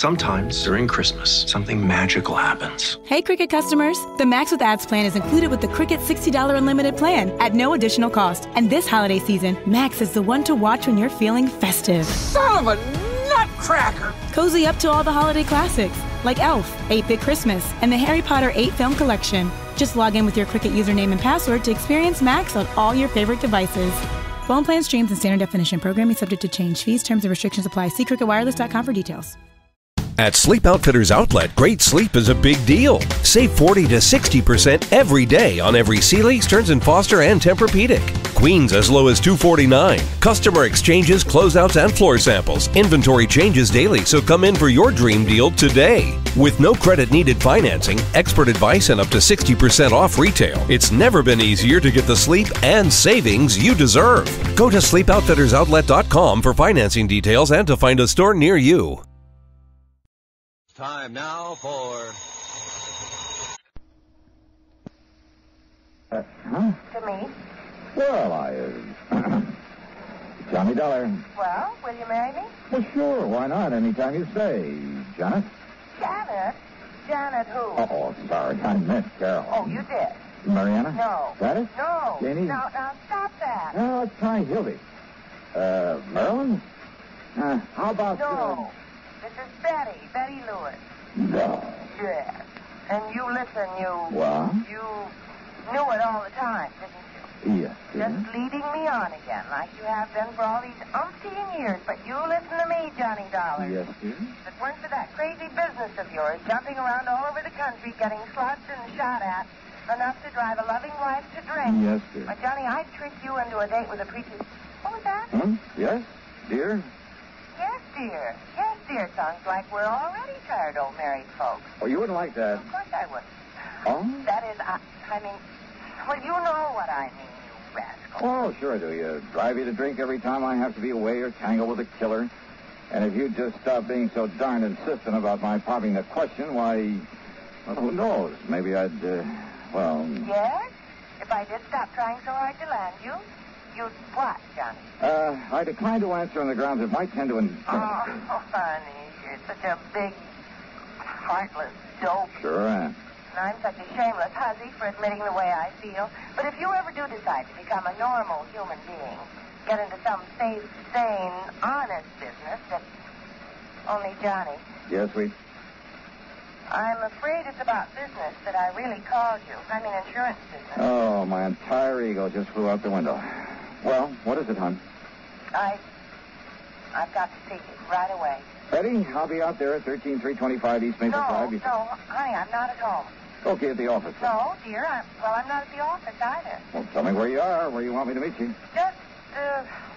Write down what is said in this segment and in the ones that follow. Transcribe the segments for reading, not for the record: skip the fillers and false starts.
Sometimes during Christmas, something magical happens. Hey, Cricket customers. The Max with Ads plan is included with the Cricket $60 unlimited plan at no additional cost. And this holiday season, Max is the one to watch when you're feeling festive. Son of a nutcracker! Cozy up to all the holiday classics, like Elf, 8-Bit Christmas, and the Harry Potter 8-film collection. Just log in with your Cricket username and password to experience Max on all your favorite devices. Phone plan streams and standard definition. Programming subject to change. Fees, terms, and restrictions apply. See cricketwireless.com for details. At Sleep Outfitters Outlet, great sleep is a big deal. Save 40 to 60% every day on every Sealy, Stearns & Foster, and Tempur-Pedic. Queens as low as $249. Customer exchanges, closeouts, and floor samples. Inventory changes daily, so come in for your dream deal today. With no credit needed financing, expert advice, and up to 60% off retail, it's never been easier to get the sleep and savings you deserve. Go to sleepoutfittersoutlet.com for financing details and to find a store near you. Time now for... Huh? To me? Well, Johnny Dollar. Well, will you marry me? Well, sure, why not? Anytime you say. Janet? Janet? Janet who? Oh, sorry, I meant Carol. Oh, you did? Mariana? No. Gladys? No. Janie? Now, stop that. No, let's try Hildy. Marilyn? How about... No. This is Betty Lewis. No. Yes. And you listen, What? You knew it all the time, didn't you? Yes. Just leading me on again, like you have been for all these umpteen years. But you listen to me, Johnny Dollar. Yes, dear. If it weren't for that crazy business of yours, jumping around all over the country, getting slugged and shot at, enough to drive a loving wife to drink. Yes, dear. But, Johnny, I'd trick you into a date with a preacher. What was that? Yes, dear? Yes, dear. Yes, dear. Sounds like we're already tired old married folks. Oh, you wouldn't like that. Of course I would. Oh? That is, I mean, well, you know what I mean, you rascal. Oh, sure I do. You drive you to drink every time I have to be away or tangle with a killer. And if you'd just stop being so darned insistent about my popping the question, why, well, who knows? Maybe I'd, well... Yes? If I did stop trying so hard to land you, you'd what, Johnny? I decline to answer on the grounds it might tend to incriminate. Oh, honey, you're such a big, heartless dope. Sure am. And I'm such a shameless hussy for admitting the way I feel. But if you ever do decide to become a normal human being, get into some safe, sane, honest business that only Johnny... Yes, sweet? I'm afraid it's about business that I really called you. I mean insurance business. Oh, my entire ego just flew out the window. Well, what is it, hon? I've got to see you right away. Betty, I'll be out there at 13325 East Maple Drive. No, honey, I'm not at home. Okay, at the office. No, dear, I'm not at the office either. Well, tell me where you are, where you want me to meet you. Just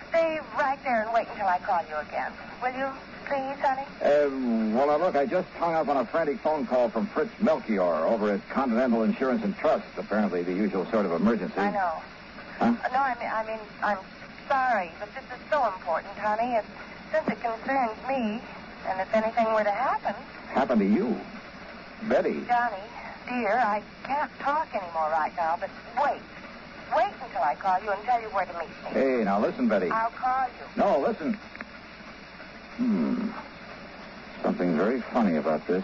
stay right there and wait until I call you again. Will you, please, honey? Well, now, look, I just hung up on a frantic phone call from Fritz Melchior over at Continental Insurance and Trust. Apparently the usual sort of emergency. I know. Huh? No, I mean, I'm sorry, but this is so important, honey. Since it concerns me, and if anything were to happen... Happen to you? Betty. Johnny, dear, I can't talk anymore right now, but wait. Wait until I call you and tell you where to meet me. Hey, now listen, Betty. I'll call you. No, listen. Something very funny about this.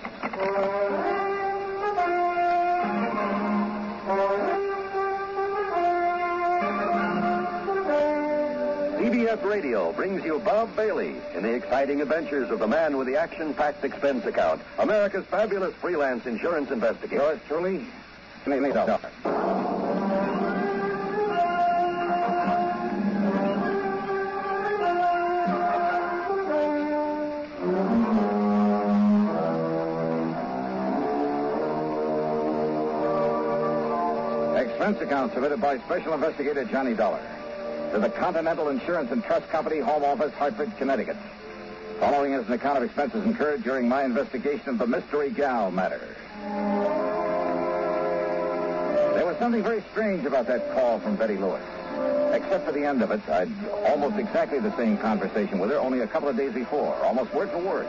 CBS Radio brings you Bob Bailey in the exciting adventures of the man with the action-packed expense account, America's fabulous freelance insurance investigator. Yours truly, Johnny Dollar. Expense account submitted by Special Investigator Johnny Dollar to the Continental Insurance and Trust Company, Home Office, Hartford, Connecticut. Following is an account of expenses incurred during my investigation of the Mystery Gal matter. There was something very strange about that call from Betty Lewis. Except for the end of it, I'd almost exactly the same conversation with her only a couple of days before, almost word for word.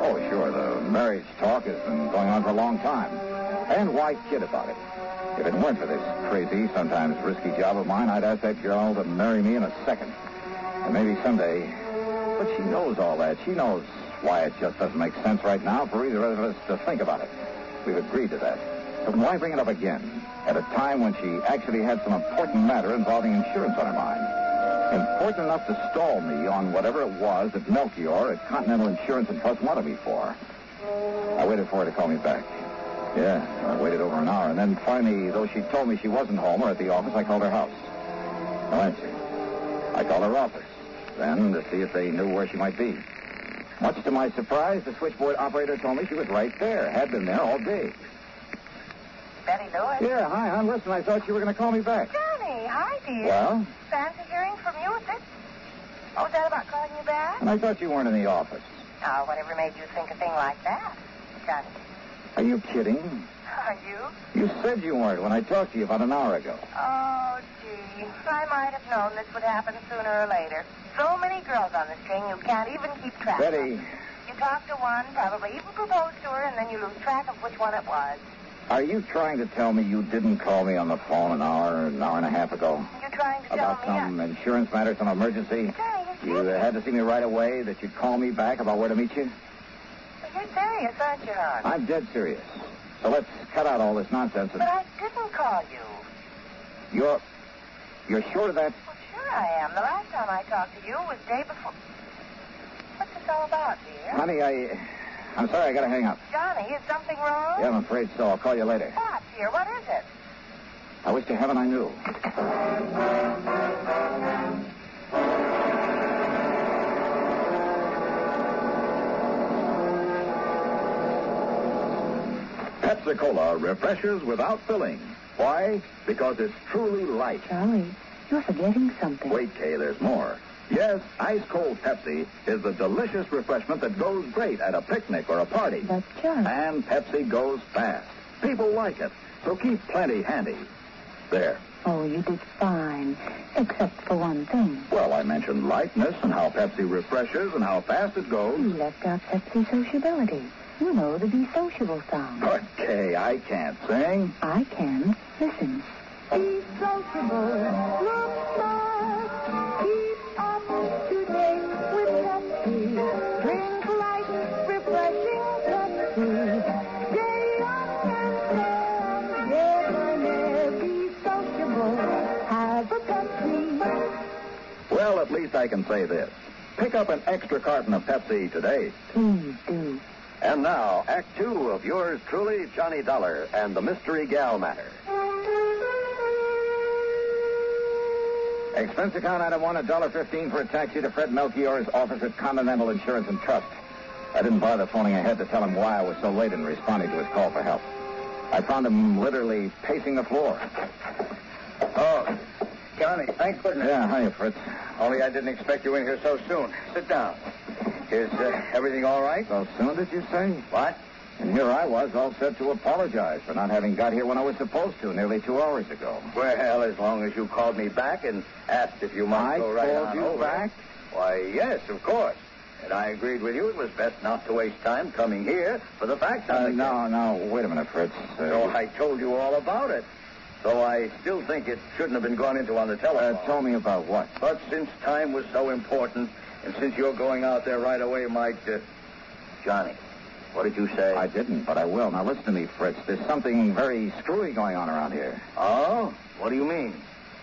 Oh, sure, the marriage talk has been going on for a long time. And why kid about it? If it weren't for this crazy, sometimes risky job of mine, I'd ask that girl to marry me in a second. And maybe someday... But she knows all that. She knows Why, it just doesn't make sense right now for either of us to think about it. We've agreed to that. But why bring it up again at a time when she actually had some important matter involving insurance on her mind? Important enough to stall me on whatever it was that Melchior at Continental Insurance and Trust wanted me for. I waited for her to call me back. Yeah, I waited over an hour, and then finally, though she told me she wasn't home or at the office, I called her house. No answer. I called her office, then to see if they knew where she might be. Much to my surprise, the switchboard operator told me she was right there, had been there all day. Betty Lewis? Yeah, hi, hon. Listen, I thought you were going to call me back. Johnny, hi, dear. Well? Fancy hearing from you at this... What was that about calling you back? And I thought you weren't in the office. Oh, whatever made you think a thing like that, Johnny? Are you kidding? Are you? You said you weren't when I talked to you about an hour ago. Oh, gee. I might have known this would happen sooner or later. So many girls on the string you can't even keep track of. Betty. You talk to one, probably even propose to her, and then you lose track of which one it was. Are you trying to tell me you didn't call me on the phone an hour and a half ago? You're trying to tell About me... some insurance matter, some emergency? Johnny, You had to see me right away, that you'd call me back about where to meet you? You're serious, aren't you, hon? I'm dead serious. So let's cut out all this nonsense. But I didn't call you. You're sure of that? Well, sure I am. The last time I talked to you was day before... What's this all about, dear? Honey, I'm sorry, I gotta hang up. Johnny, is something wrong? Yeah, I'm afraid so. I'll call you later. What, dear? What is it? I wish to heaven I knew. Pepsi-Cola refreshes without filling. Why? Because it's truly light. Charlie, you're forgetting something. Wait, Kay, there's more. Yes, ice-cold Pepsi is the delicious refreshment that goes great at a picnic or a party. But, Charlie... And Pepsi goes fast. People like it, so keep plenty handy. There. Oh, you did fine, except for one thing. Well, I mentioned lightness and how Pepsi refreshes and how fast it goes. You left out Pepsi sociability. You know the Be Sociable song. Okay, I can't sing. I can. Listen. Be sociable. Look smart. Keep up to date with Pepsi. Drink light, refreshing Pepsi. Stay up and debonair. Be sociable. Have a Pepsi. Well, at least I can say this. Pick up an extra carton of Pepsi today. Please do. And now, Act 2 of yours truly, Johnny Dollar and the Mystery Gal Matter. Expense account item 1, $1.15 for a taxi to Fred Melchior's office at Continental Insurance and Trust. I didn't bother phoning ahead to tell him why I was so late in responding to his call for help. I found him literally pacing the floor. Oh, Johnny, thank goodness. Yeah, hiya, Fritz. Only I didn't expect you in here so soon. Sit down. Is everything all right? So soon, did you say? What? And here I was, all set to apologize for not having got here when I was supposed to, nearly 2 hours ago. Well, as long as you called me back and asked if you might go right on I called you over. back? Why, yes, of course. And I agreed with you it was best not to waste time coming here for the facts. No, wait a minute, Fritz. So I told you all about it. Though I still think it shouldn't have been gone into on the telephone. Tell me about what? But since time was so important, and since you're going out there right away, might... Johnny, what did you say? I didn't, but I will. Now, listen to me, Fritz. There's something very screwy going on around here. Oh? What do you mean?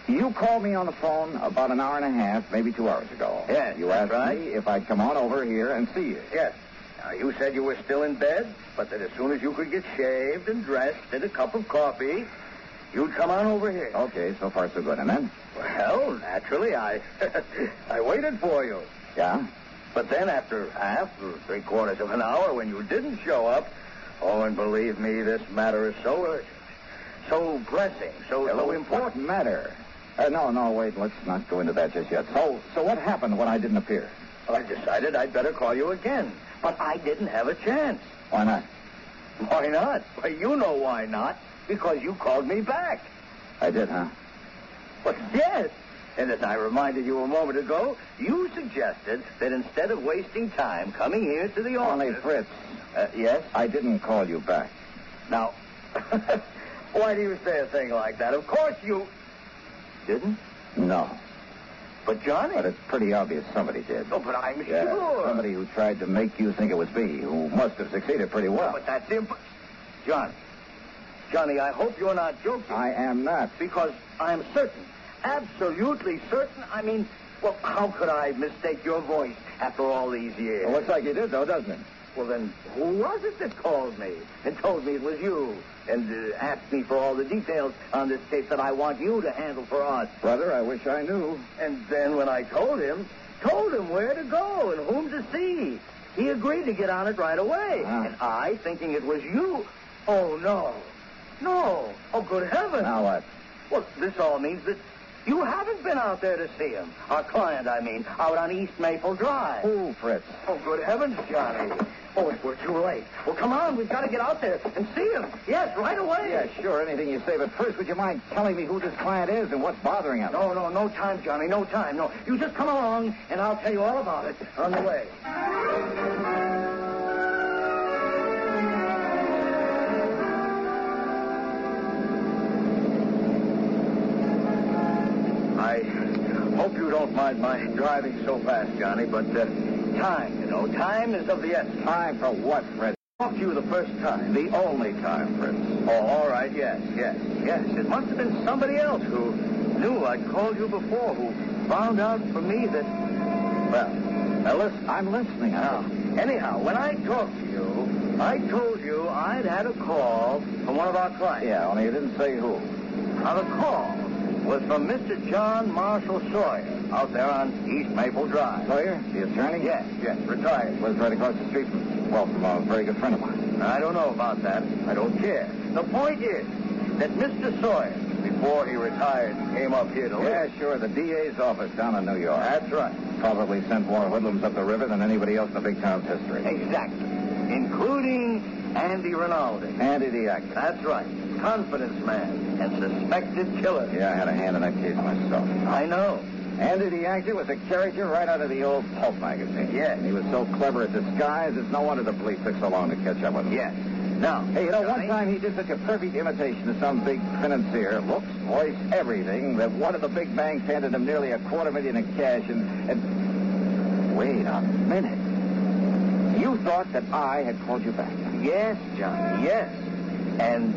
You called me on the phone about an hour and a half, maybe 2 hours ago. Yes, You that's asked right. me if I'd come on over here and see you. Yes. Now, you said you were still in bed, but that as soon as you could get shaved and dressed and a cup of coffee, you'd come on over here. Okay, so far so good. And then? Well, naturally, I waited for you. Yeah? But then after half or 3/4 of an hour when you didn't show up, oh, and believe me, this matter is so urgent, so pressing, so important. What matter? No, wait, let's not go into that just yet. So what happened when I didn't appear? Well, I decided I'd better call you again, but I didn't have a chance. Why not? Why not? Why, you know why not. Because you called me back. I did, huh? Well, yes. And as I reminded you a moment ago, you suggested that instead of wasting time coming here to the office... Only, Fritz. Yes? I didn't call you back. Now, why do you say a thing like that? Of course you... Didn't? No. But, Johnny... But it's pretty obvious somebody did. Oh, but I'm Yeah, sure. somebody who tried to make you think it was me, who must have succeeded pretty well. But that's Johnny, I hope you're not joking. I am not. Because I'm certain, absolutely certain. I mean, well, how could I mistake your voice after all these years? Well, looks like you did, though, doesn't it? Well, then, who was it that called me and told me it was you and asked me for all the details on this case that I want you to handle for us? Brother, I wish I knew. And then when I told him where to go and whom to see, he agreed to get on it right away. Ah. And I, thinking it was you, oh, no. Oh, good heavens. Now what? Well, this all means that you haven't been out there to see him. Our client, I mean, out on East Maple Drive. Who, Fritz? Oh, good heavens, Johnny. Oh, we're too late. Well, come on, we've got to get out there and see him. Yes, right away. Yeah, sure, anything you say. But first, would you mind telling me who this client is and what's bothering him? No time, Johnny, no time. No, you just come along, and I'll tell you all about it on the way. I hope you don't mind my driving so fast, Johnny, but time is of the essence. Time for what, Fritz? Talk to you the first time. The only time, Fritz. Oh, all right, yes. It must have been somebody else who knew I'd called you before, who found out for me that... Well, now listen. I'm listening. Now, anyhow, when I talked to you, I told you I'd had a call from one of our clients. Yeah, only you didn't say who. Now, the call was from Mr. John Marshall Sawyer out there on East Maple Drive. Sawyer? The attorney? Yes, retired. Lives right across the street from a very good friend of mine. I don't know about that. I don't care. The point is that Mr. Sawyer, before he retired, came up here to live. Yeah, sure, the DA's office down in New York. That's right. Probably sent more hoodlums up the river than anybody else in the big town's history. Exactly. Including Andy Rinaldi. Andy the actor. That's right. Confidence man and suspected killer. Yeah, I had a hand in that case myself. I know. Andy the actor was a character right out of the old Pulp magazine. Yes. And he was so clever at disguise, it's no wonder the police took so long to catch up with him. Yes. Now, hey, you know, Johnny, one time he did such a perfect imitation of some big financier, looks, voice, everything, that one of the big banks handed him nearly $250,000 in cash and... Wait a minute. You thought that I had called you back? Yes, Johnny, yes. And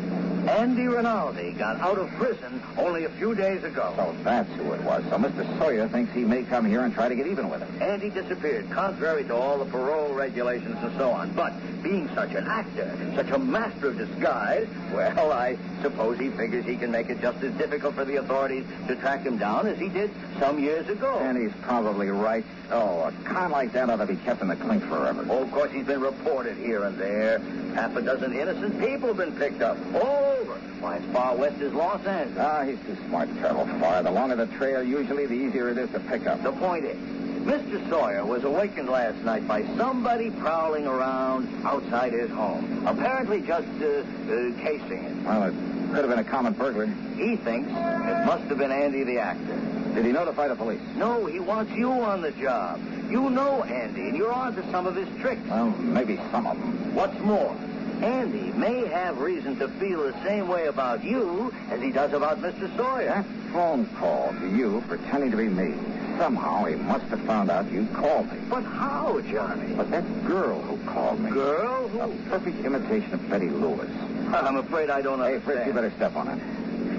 Andy Rinaldi got out of prison only a few days ago. So that's who it was. So Mr. Sawyer thinks he may come here and try to get even with him. Andy disappeared, contrary to all the parole regulations and so on. But being such an actor, such a master of disguise, well, I suppose he figures he can make it just as difficult for the authorities to track him down as he did some years ago. And he's probably right. Oh, a con like that ought to be kept in the clink forever. Oh, of course, he's been reported here and there. Half a dozen innocent people have been picked up all over. Why, as far west as Los Angeles. Ah, he's too smart to travel far. The longer the trail, usually the easier it is to pick up. The point is, Mr. Sawyer was awakened last night by somebody prowling around outside his home, apparently just casing it. Well, it could have been a common burglar. He thinks it must have been Andy the actor. Did he notify the police? No, he wants you on the job. You know Andy, and you're on to some of his tricks. Well, maybe some of them. What's more, Andy may have reason to feel the same way about you as he does about Mr. Sawyer. That phone call to you pretending to be me. Somehow he must have found out you called me. But how, Johnny? But that girl who called me. Girl? Who? A perfect imitation of Betty Lewis. I'm afraid I don't understand. Hey, Fritz, you better step on it.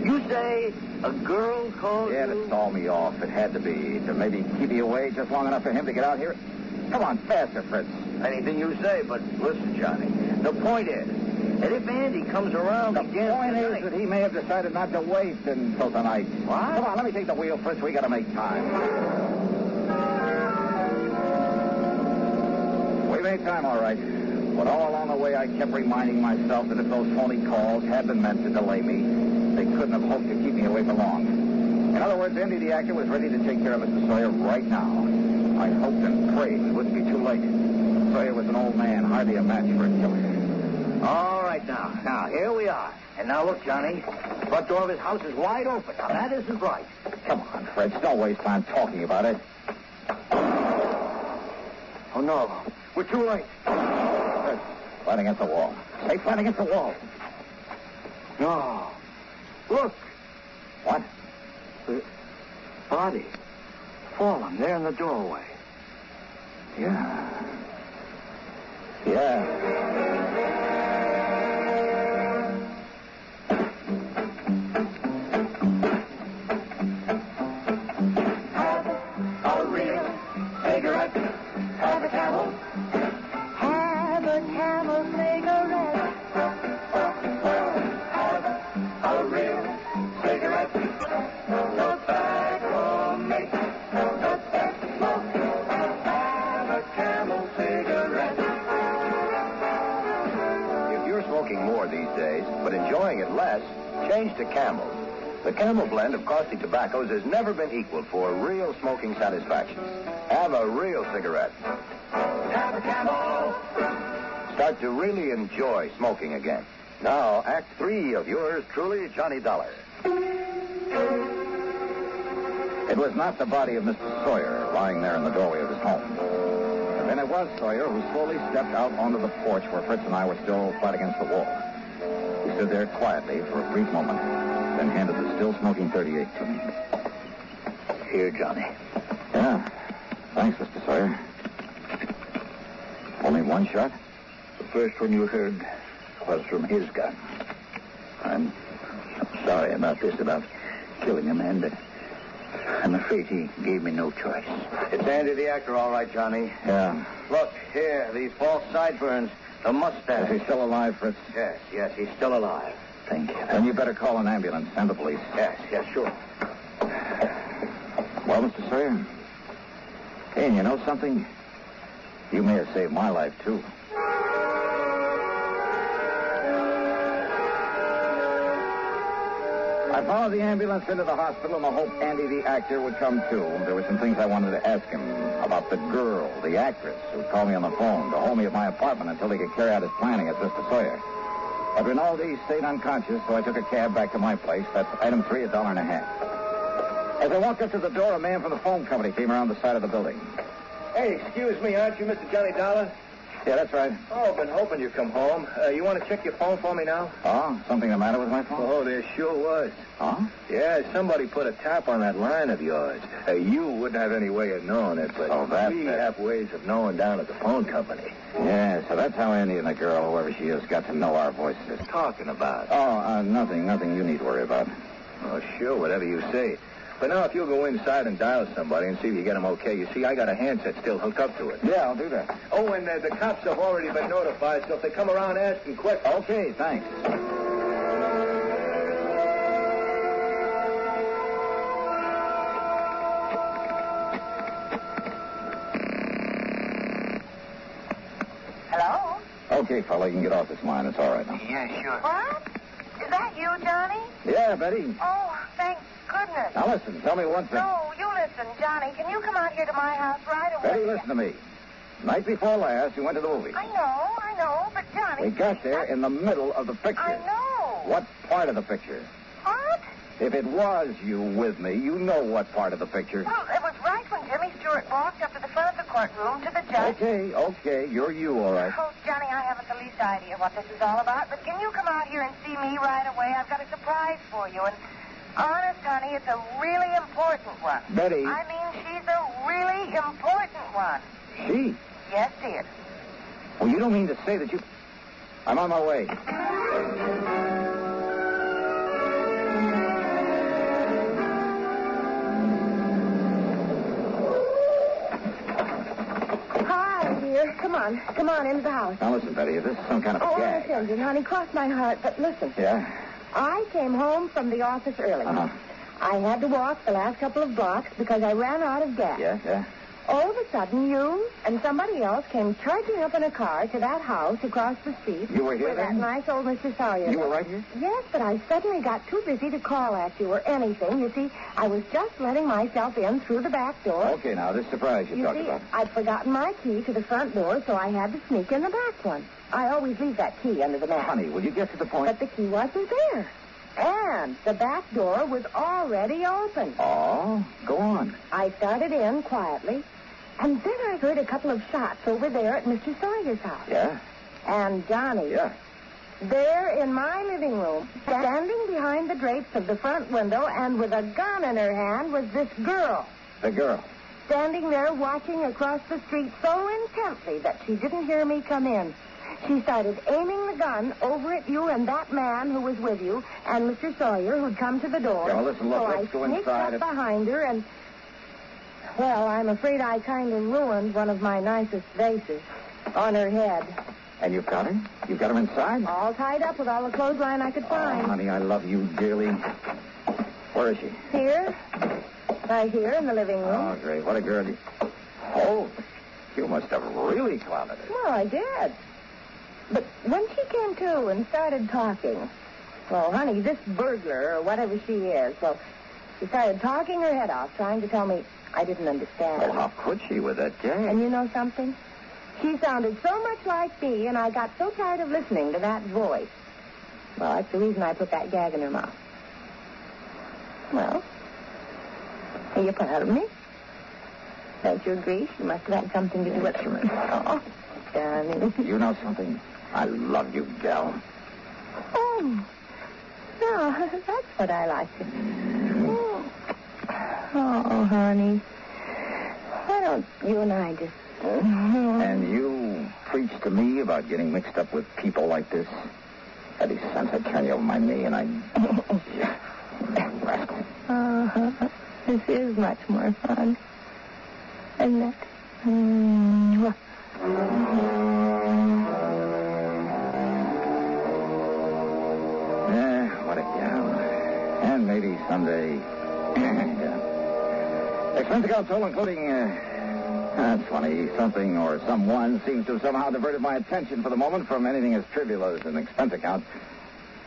You say a girl called you? Yeah, to stall me off. It had to be. To maybe keep you away just long enough for him to get out here. Come on, faster, Fritz. Anything you say, but listen, Johnny. The point is that if Andy comes around again... The point is that he may have decided not to wait until tonight. What? Come on, let me take the wheel, Fritz. We got to make time. We made time, all right. But all along the way, I kept reminding myself that if those phony calls had been meant to delay me, they couldn't have hoped to keep me away for long. In other words, Andy the actor was ready to take care of Mr. Sawyer right now. I hoped and prayed it wouldn't be too late. Sawyer was an old man, hardly a match for a killer. All right, now. Now, here we are. And now, look, Johnny. The front door of his house is wide open. Now, that isn't right. Come on, Fritz. Don't waste time talking about it. Oh, no. We're too late. Fritz, flat against the wall. Stay flat against the wall. No. Look. What? Body. fallen there in the doorway. Yeah. Have a real cigarette. Have a Camel. Have a Camel cigarette. Have a real cigarette. Tobacco makes the best smoke. Have a Camel cigarette. If you're smoking more these days, but enjoying it less, change to Camel. The Camel blend of caustic tobaccos has never been equaled for real smoking satisfaction. Have a real cigarette. Have a Camel. Start to really enjoy smoking again. Now, Act 3 of yours truly, Johnny Dollar. It was not the body of Mr. Sawyer lying there in the doorway of his home. But then it was Sawyer who slowly stepped out onto the porch where Fritz and I were still flat against the wall. He stood there quietly for a brief moment, then handed the still-smoking .38 to me. Here, Johnny. Yeah. Thanks, Mr. Sawyer. Only one shot? The first one you heard was from his gun. I'm sorry about this, about killing a man, but I'm afraid he gave me no choice. It's Andy the actor, all right, Johnny. Yeah. Look, here, these false sideburns, the mustache. Is he still alive, Fritz? Yes, he's still alive. Thank you. Then you better call an ambulance and the police. Yes, sure. Well, Mr. Sawyer? Hey, and you know something? You may have saved my life, too. I followed the ambulance into the hospital in the hope Andy, the actor, would come too. There were some things I wanted to ask him about the girl, the actress, who called me on the phone to hold me at my apartment until he could carry out his planning as Mr. Sawyer. But Rinaldi stayed unconscious, so I took a cab back to my place. That's item 3, $1.50. As I walked up to the door, a man from the phone company came around the side of the building. Hey, excuse me, aren't you Mr. Johnny Dollar? Yeah, that's right. Oh, been hoping you'd come home. You want to check your phone for me now? Oh, something the matter with my phone? Oh, there sure was. Huh? Yeah, somebody put a tap on that line of yours. You wouldn't have any way of knowing it, but we have ways of knowing down at the phone company. Yeah, so that's how Andy and the girl, whoever she is, got to know our voices. Talking about? Oh, nothing you need to worry about. Oh, sure, whatever you say. But now, if you'll go inside and dial somebody and see if you get them okay. You see, I got a handset still hooked up to it. Yeah, I'll do that. Oh, and the cops have already been notified, so if they come around, ask them quick. Okay, thanks. Hello? Okay, fella, you can get off this line. It's all right now. Yeah, sure. What? Is that you, Johnny? Yeah, Betty. Oh, thank goodness. Now listen, tell me one thing. No, you listen, Johnny. Can you come out here to my house right away? Betty, listen to me. Night before last, you went to the movies. I know, but Johnny... We got there in the middle of the picture. I know. What part of the picture? What? If it was you with me, you know what part of the picture. Well, it was right when Jimmy Stewart walked up to the front of the courtroom to the judge. Okay, you're you, all right. Oh, Johnny, I haven't the least idea what this is all about, but can you come out here and see me right away? I've got a surprise for you, and honest, honey, it's a really important one. Betty. I mean, she's a really important one. She? Yes, dear. Well, you don't mean to say that you... I'm on my way. Hi, dear. Come on, into the house. Now, listen, Betty, if this is some kind of a Oh, gag... listen, honey, cross my heart, but listen. Yeah? I came home from the office early. Uh-huh. I had to walk the last couple of blocks because I ran out of gas. Yeah? All of a sudden, you and somebody else came charging up in a car to that house across the street. You were here with then? that nice old Mr. Sawyer. You were right here? Yes, but I suddenly got too busy to call at you or anything. You see, I was just letting myself in through the back door. Okay, now, this surprise you talked see, about. I'd forgotten my key to the front door, so I had to sneak in the back one. I always leave that key under the mat. Honey, will you get to the point? But the key wasn't there. And the back door was already open. Oh, go on. I started in quietly, and then I heard a couple of shots over there at Mr. Sawyer's house. Yeah? And Johnny. Yeah. There in my living room, standing behind the drapes of the front window and with a gun in her hand was this girl. The girl? standing there watching across the street so intently that she didn't hear me come in. She started aiming the gun over at you and that man who was with you and Mr. Sawyer who'd come to the door. Yeah, well, listen, look, so let's go I sneaked inside. up behind her and... Well, I'm afraid I kind of ruined one of my nicest vases on her head. And you've got her? You've got her inside? All tied up with all the clothesline I could find. Oh, honey, I love you dearly. Where is she? Here. Right here in the living room. Oh, great. What a girl. Oh, you must have really clowned her. Well, I did. But when she came to and started talking, well, honey, this burglar or whatever she is, well, she started talking her head off, trying to tell me I didn't understand. Well, how could she with that gag? And you know something? She sounded so much like me, and I got so tired of listening to that voice. Well, that's the reason I put that gag in her mouth. Well, are you proud of me? Don't you agree? She must have had something to do with it. Oh, darling. You know something? I love you, gal. Oh, no, that's what I like to. Oh, honey. Why don't you and I just... And you preach to me about getting mixed up with people like this? Eddie sense I'd turn you over my knee and I'd... Yeah. Rascal. Uh-huh. This is much more fun. Isn't it? Mm-hmm. What a gal. And maybe someday... Yeah. Expense account total, including... That's funny. Something or someone seems to have somehow diverted my attention for the moment from anything as trivial as an expense account.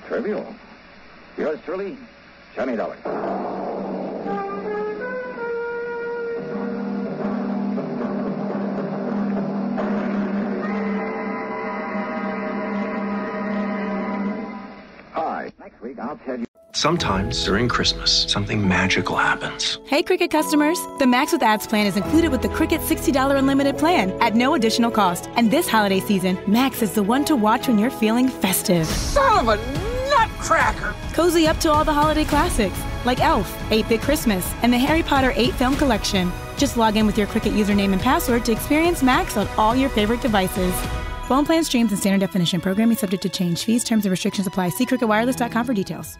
Trivial? Yours truly, Johnny Dollar. Hi. Next week, I'll tell you. Sometimes during Christmas, something magical happens. Hey, Cricket customers. The Max with Ads plan is included with the Cricket $60 unlimited plan at no additional cost. And this holiday season, Max is the one to watch when you're feeling festive. Son of a nutcracker! Cozy up to all the holiday classics like Elf, 8-Bit Christmas, and the Harry Potter 8-film collection. Just log in with your Cricket username and password to experience Max on all your favorite devices. Phone plan streams and standard definition programming subject to change. Fees, terms, and restrictions apply. See cricketwireless.com for details.